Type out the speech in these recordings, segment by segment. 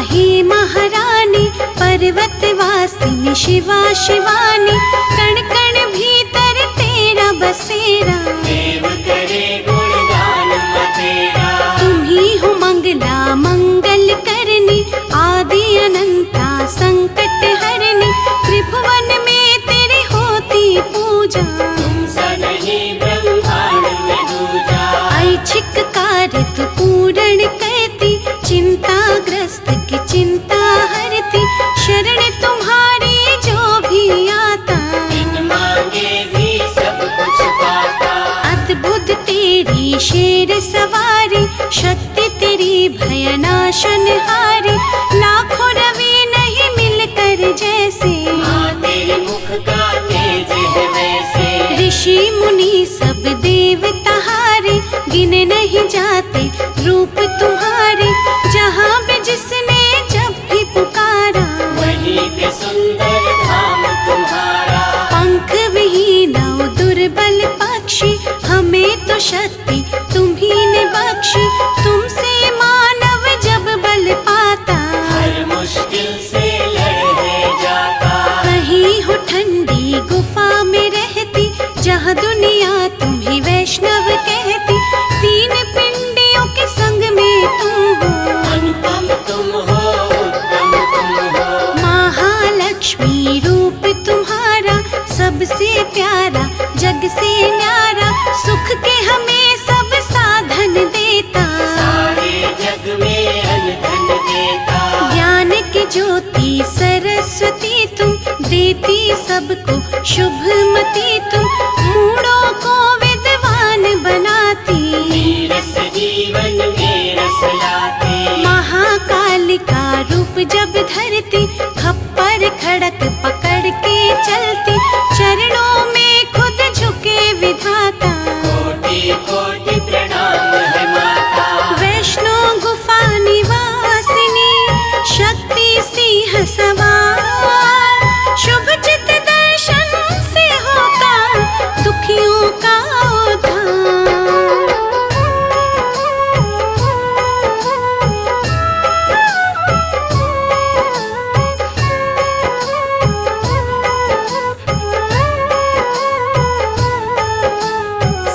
हे महारानी, पर्वतवासिनी शिवा शिवानी, कण कण भीतर तेरा बसेरा। देव करे गुणगान तेरा, तुम ही हो मंगला मंगल करनी, आदि अनंता संकट हरनी, त्रिभुवन में तेरी होती पूजा। तुम सा नहीं ब्रह्मांड में दूजा, ऐच्छिक कार्य तू पूर्ण करती, चिंताग्रस्त की चिंता हरती, शरण तुम्हारी जो भी आता, बिन मांगे भी सब कुछ पाता। अद्भुत तेरी शेर सवारी, शक्ति तेरी भयनाशन हारी, लाखों रवि नहीं मिलकर जैसे, हाँ तेरे मुख का तेज है वैसे। ऋषि मुनि सब देवता हारे, गिने नहीं जाते रूप तुम्हारे, जहाँ भी जिसने जब भी पुकारा, वहीं पे सुंदर धाम तुम्हारा। पंख विहीन दुर्बल पक्षी, हमें तो शक्ति तुम्ही ने बख्शी, तुमसे मानव जब बल पाता, हर मुश्किल से लड़ जाता। कहीं हो ठंडी गुफा में रहती, जहाँ दुनिया तुम्हें वैष्णव कहती, तीन पिंडियों के संग में तुम हो, अनुपम तुम हो, उत्तम तुम हो। महालक्ष्मी रूप तुम्हारा, सबसे प्यारा जग से न्यारा, सुख के हमें सब साधन देता, सारे जग में अनधन देता। ज्ञान की ज्योति सरस्वती तुम, देती सबको शुभमती तुम, मूढ़ों को विद्वान बनाती, नीरस जीवन में रस लाती। महाकाल का रूप जब धरती, खप्पर खड़क पकड़ के चलती, चरणों में खुद झुके विधाता, कोटि कोटि प्रणाम है माता। वैष्णो गुफा निवासिनी, शक्ति सिंह सवार, शुभ चित दर्शन से होता दुखियों का उद्धार।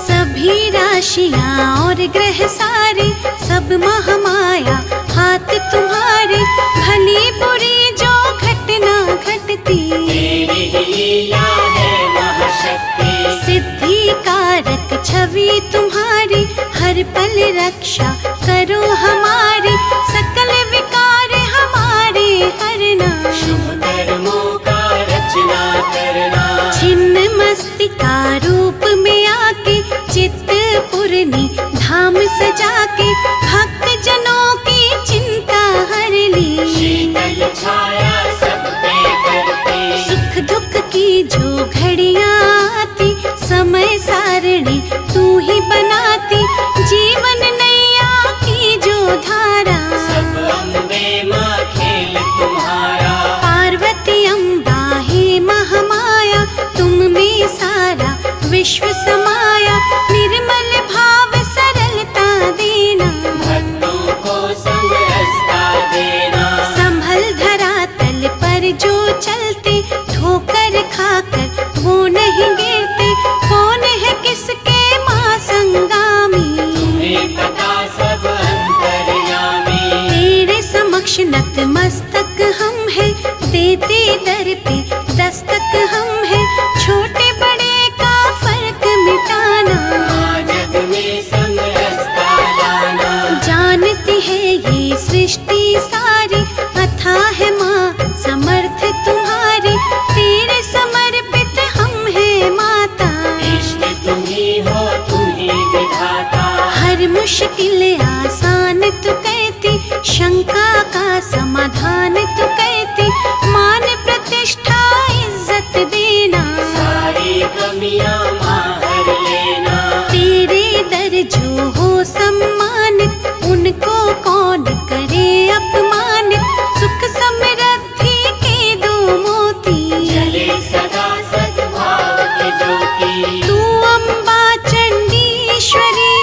सभी राशियां और ग्रह सारे, सब महामाया हाथ तुम्हारे, भली बुरी जो घटना घटती, तेरी ही लीला है महाशक्ति। सिद्धि कारक छवि तुम्हारी, हर पल रक्षा करो हमारी, सकल विकार हमारे हरना, शुभ कर्मों का रचना करना। छिन्न मस्तिका रूप में आके, चित्त पूर्णी धाम सजा के, भक्त जनों की चिंता हर ली, शीतल छाया सब पे करती। सुख दुख की जो घड़ियां आती, समय सारणी तू ही बनाती, जीवन नैया की जो धारा, सब अम्बे माँ खेल तुम्हारा। पार्वती अम्बा हे महामाया, तुम में सारा विश्व समाया, निर्मल भाव सरलता देना, भक्तों को समरसता देना। संभल धरातल पर जो चलते, ठोकर खाकर वो नहीं गिरते, कौन है किसके माँ संगामी, तुम्हें पता सब अंतर्यामी। तेरे समक्ष नतमस्तक हम है, देते दर पे दस्तक हम है, छोटे बड़े का फर्क मिटाना, माँ जग में समरसता लाना। जानती है ये सृष्टि सारी, अथाह है माँ समर्थ तुम्हारी, तेरे समर्पित हम है माता, इष्ट तुम ही हो, तुम ही विधाता। हर मुश्किल आसान तू कहती, शंका का समाधान तू कहती, मान प्रतिष्ठा इज्जत देना, सारी कमियां माँ हर लेना। तेरे दर जो हो सम्मानित, उनको कौन करे अपमानित, सुख समृद्धि के दो मोती, जले सदा सद्भाव के ज्योति। तू अम्बा चंडीश्वरी,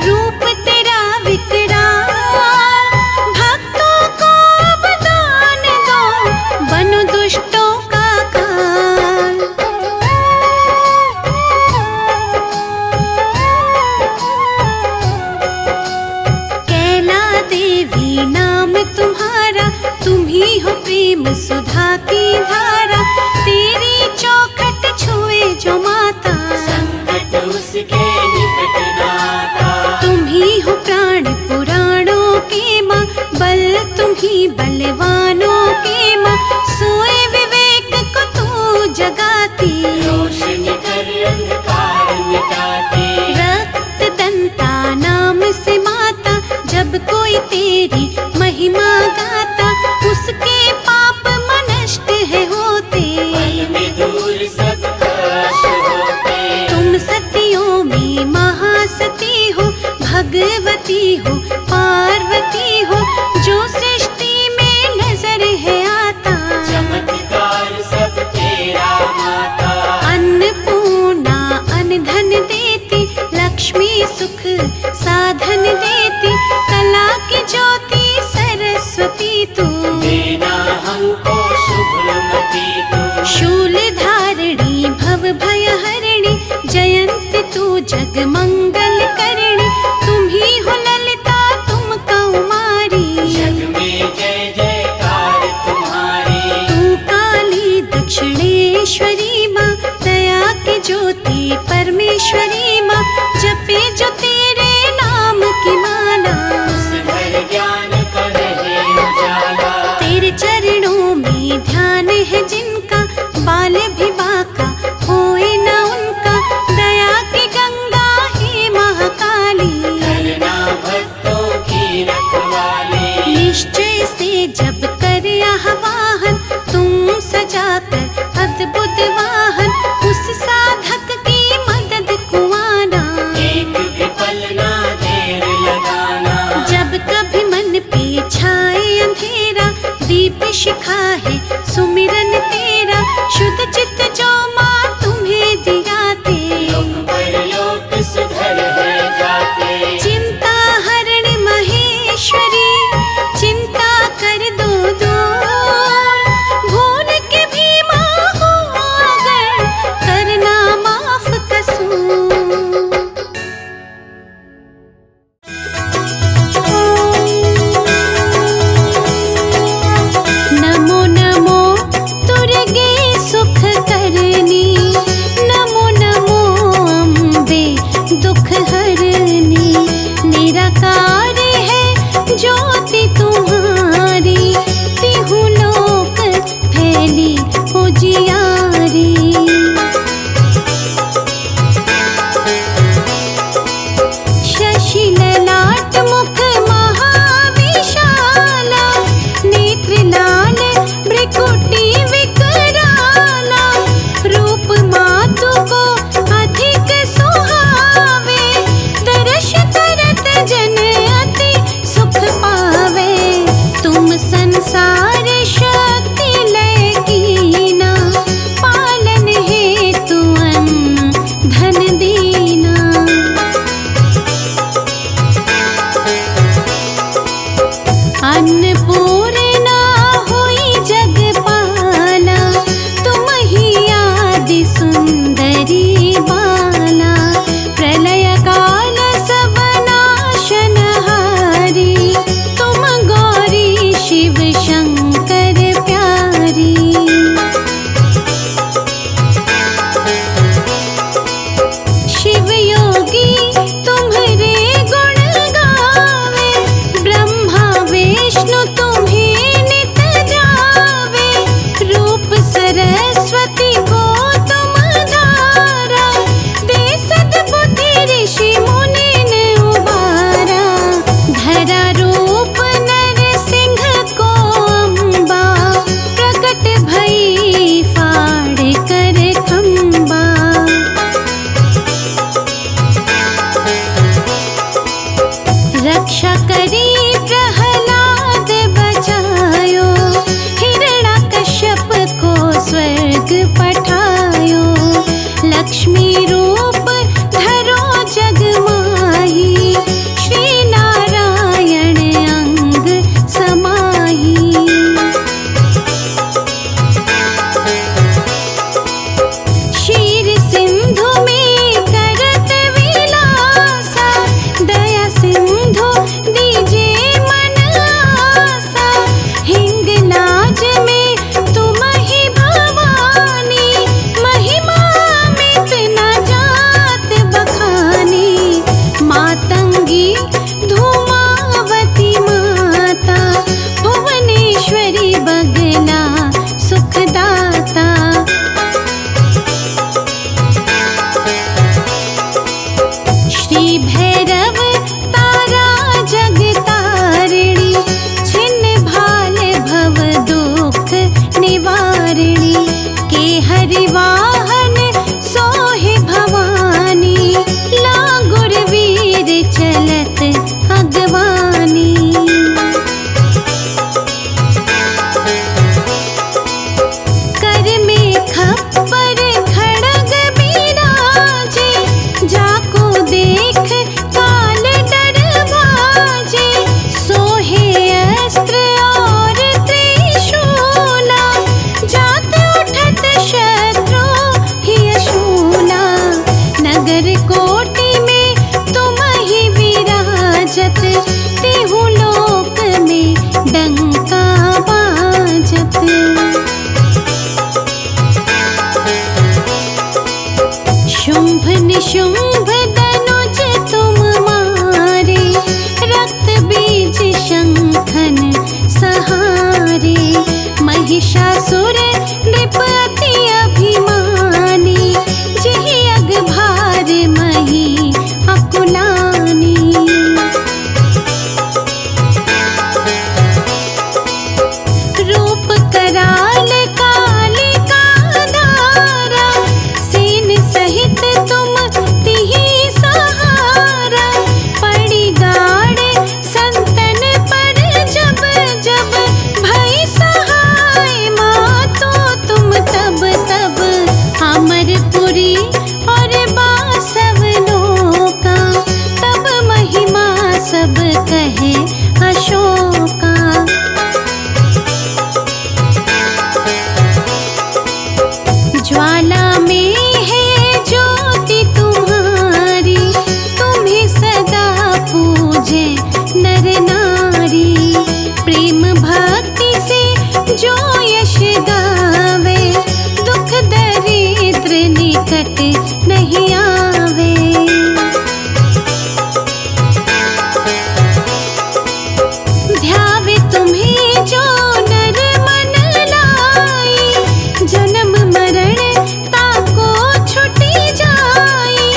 रूप तेरा तुम ही हो प्रेम सुधा की धारा, तेरी चौखट छुए जो माता, संकट उसके निकट नाता। तुम ही हो प्राण पुराणों के माँ, बल तुम ही बलवानों के माँ, सोए विवेक को तू जगाती, रोशनी कर अंधकार मिटाती। रक्त दंता नाम से माता, जब कोई तेरी महिमा गाता, उसके पाप नष्ट है होते, पल में दूर सब कष्ट होते। तुम सतियों में महासती हो, भगवती हो, पार्वती हो, जो सृष्टि में नजर है आता, चमत्कार सब तेरा माता। अन्नपूर्णा अन्न धन देती, लक्ष्मी सुख साधन देती, कला की ज्योति सरस्वती तू, देना हमको शुभमति तू। शूल धारिणी भव भय हरिणी, जयंती तू जग मंगल करणी, तुम ही हो ललिता तुम कौमारी, जग में जय जयकार तुम्हारी। तू काली दक्षिणेश्वरी माँ, दया की ज्योति परमेश्वरी माँ, जपे जो तेरे नाम की माला, उस घर ज्ञान का रहे उजाला। तेरे चरणों में ध्यान है जिनका, बाल भी बाका होए न उनका, दया की गंगा है महाकाली, करना भक्तों की रखवाली। निश्चय से जब कर आह्वान, तुम सजाकर अद्भुत वाहन, उस साधक की मदद को आना, एक भी पल ना देर लगाना। जब कभी मन पे छाए अंधेरा, दीप शिखा है सुमिरन तेरा, शुद्ध चित्त जो माँ तुम्हें दिगाते, लोक परलोक सुधर है जाते। चिंता हरण महेश्वरी, चिंता कर दो दूर, भूल के भी माँ हो अगर, करना माफ कसूर। नमो नमो तुरगे सुख करनी, नमो नमो अम्बे दुख हरनी, निराकार है ज्योति तुम्हारी, तिहु लोक फैली उजियारी। शशि ललाट मुख महाविशाला, नेत्र लाल भ्रिकुटी विकराला, रूप मातु को अधिक सुहावे, दर्श तरत जन अति सुख पावे, तुम संसार शक्ति लय कीना, पालन हेतु अन्न धन दीना। अन्नपूर्णा होई जगपाला, तुम ही आदि सुंदरी बाला, प्रलय काल सब नाशनहारी, तुम गौरी शिव शंकर प्यारी। महिषासुर नृप अति अभिमानी, जेहि अग भार मही अकुलानी। रूप कराल कालिका धारा, सेन सहित तुम तिहि सहारा। पड़ी गाड़ संतन पर जब जब, भई सहाय मातो तुम तब तब। अमरपुरी और बासव लोका, तब महिमा सब कहे अशोका। ज्वाला में है ज्योति तुम्हारी, तुम्हें सदा पूजे नर नारी। प्रेम भक्ति से जो यश गावे, दुख दरिद्र निकट नहीं आवे। ध्यावे तुम्हें जो नर मन लाई, जन्म मरण ताको छुटी जाई।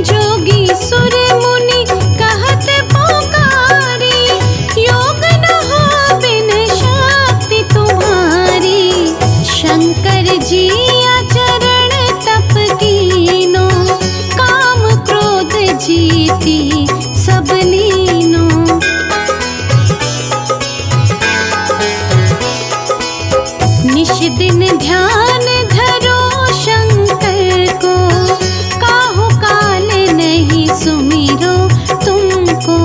जोगी सुर मुनि कहत पुकारी, योग न हो बिन शक्ति तुम्हारी। शंकर जी आचरण तप कीनो, काम क्रोध जीती सब लीनो। निश दिन ध्यान धरो शंकर को, काहू काल नहीं सुमिरो तुमको।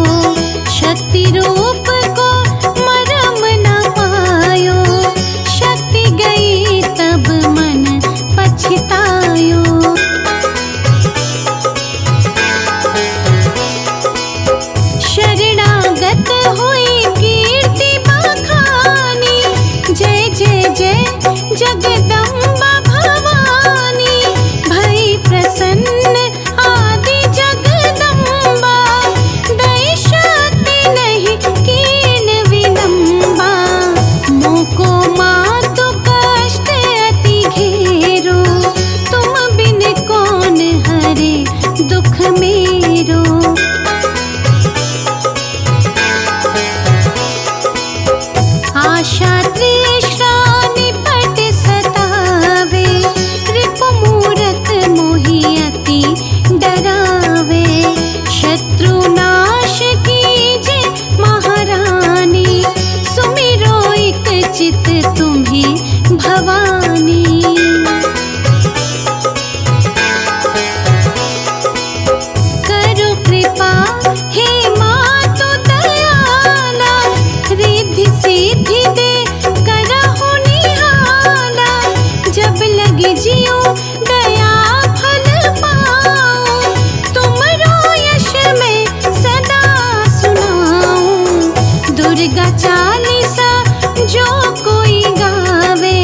शक्ति रूप को मरम न पायो, शक्ति गई तब मन पछतायो। शरणागत हुई कीर्ति बखानी, जय जय जय जगदम्बा भवानी। भई प्रसन्न आदि जगदम्बा, दई शक्ति नहीं कीन विलंबा। मोको मातु कष्ट अति घेरो, तुम बिन कौन हरे दुख मेरो। आशा तृष्णा निपट सतावे, रिपु मूरत मोहि अति डरावे। शत्रु नाश कीजे महारानी, सुमिरो एक चित तुम्हें भवानी। करो कृपा हे मातु दयाला, रिद्धि सिद्धि दे करहु निहाला। जब लगे जियो दया फल पाऊं, तुमरो यश में सदा सुनाऊं। दुर्गा चालीसा जो कोई गावे,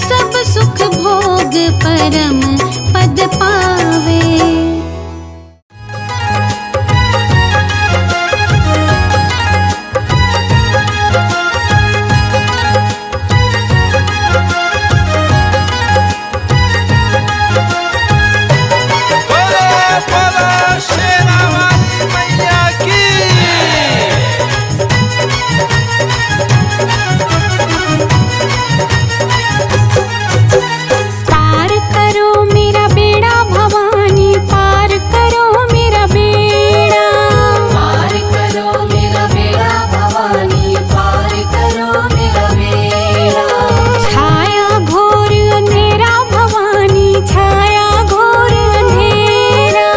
सब सुख भोग परम पद पावे। पार करो मेरा बेड़ा भवानी, पार करो मेरा बेड़ा। पार करो मेरा बेड़ा भवानी, पार करो मेरा बेड़ा। छाया घोर अंधेरा भवानी, छाया घोर अंधेरा।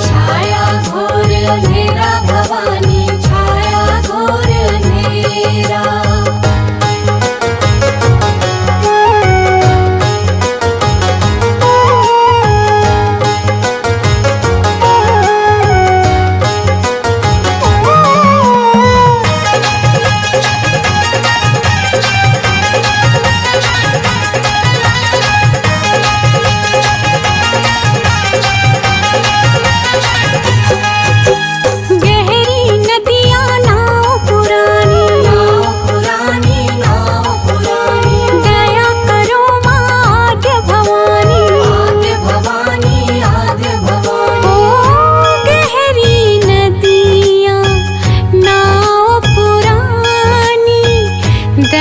छाया घोर अंधेरा भवानी, छाया घोर अंधेरा।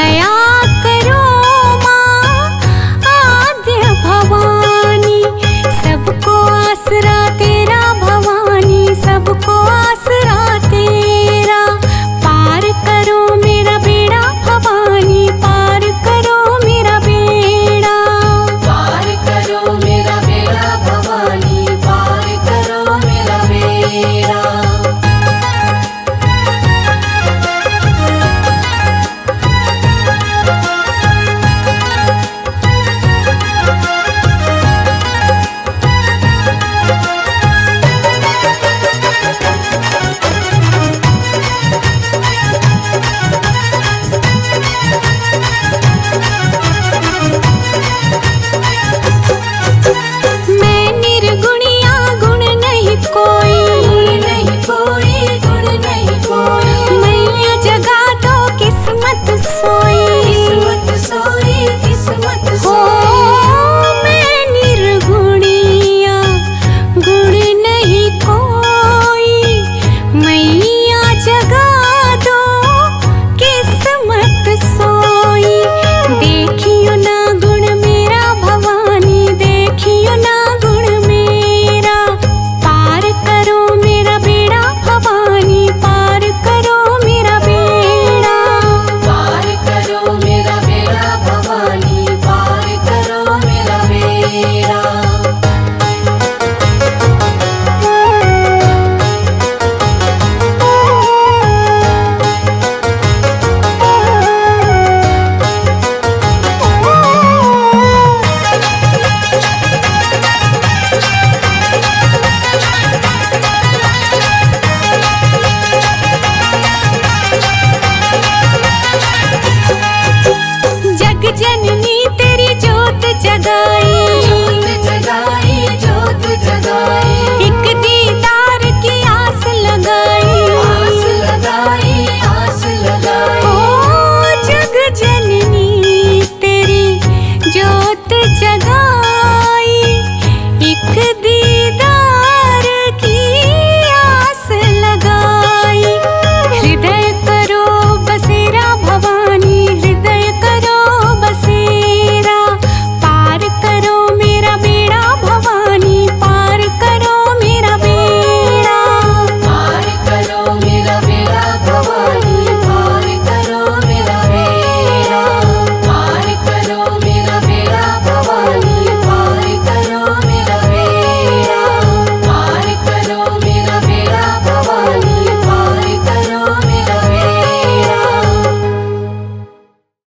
प्रयाग